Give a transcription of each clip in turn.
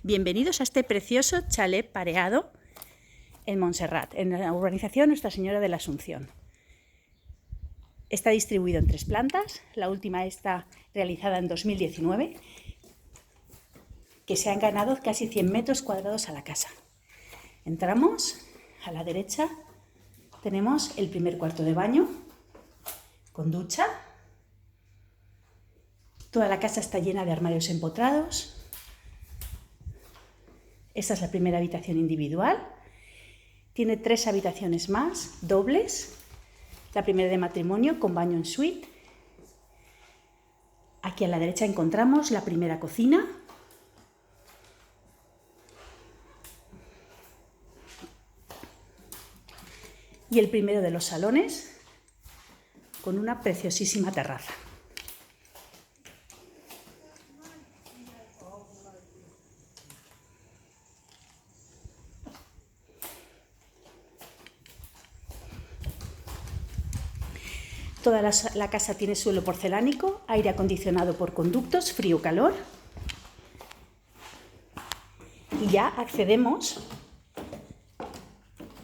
Bienvenidos a este precioso chalet pareado en Montserrat, en la urbanización Nuestra Señora de la Asunción. Está distribuido en 3 plantas, la última está realizada en 2019, que se han ganado casi 100 metros cuadrados a la casa. Entramos, a la derecha tenemos el primer cuarto de baño, con ducha. Toda la casa está llena de armarios empotrados. Esta es la primera habitación individual. Tiene 3 habitaciones más, dobles. La primera de matrimonio con baño en suite. Aquí a la derecha encontramos la primera cocina. Y el primero de los salones con una preciosísima terraza. Toda la casa tiene suelo porcelánico, aire acondicionado por conductos, frío-calor. Y ya accedemos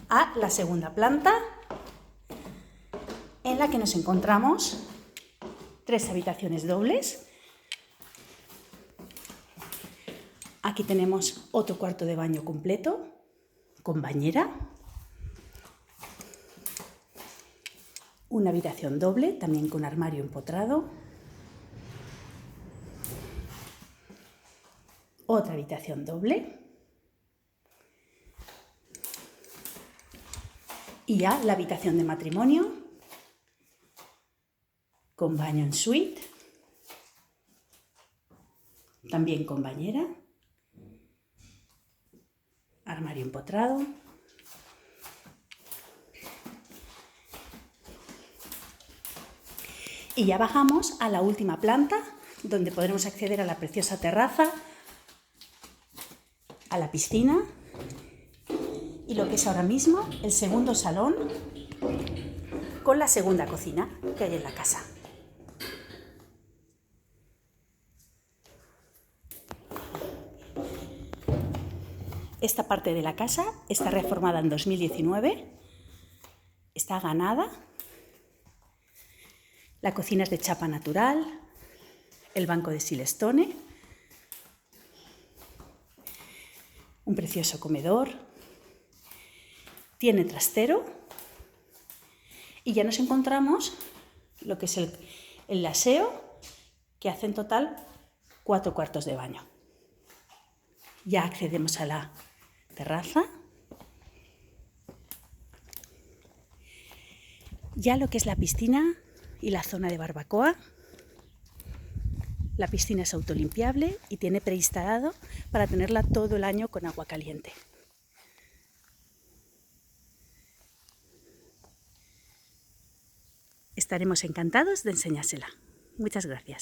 a la segunda planta, en la que nos encontramos 3 habitaciones dobles. Aquí tenemos otro cuarto de baño completo, con bañera. Una habitación doble, también con armario empotrado. Otra habitación doble. Y ya la habitación de matrimonio, con baño en suite. También con bañera. Armario empotrado. Y ya bajamos a la última planta, donde podremos acceder a la preciosa terraza, a la piscina y lo que es ahora mismo el segundo salón con la segunda cocina que hay en la casa. Esta parte de la casa está reformada en 2019, está ganada. La cocina es de chapa natural, el banco de silestone, un precioso comedor, tiene trastero y ya nos encontramos lo que es el aseo, que hace en total 4 cuartos de baño. Ya accedemos a la terraza. Ya lo que es la piscina y la zona de barbacoa. La piscina es autolimpiable y tiene preinstalado para tenerla todo el año con agua caliente. Estaremos encantados de enseñársela. Muchas gracias.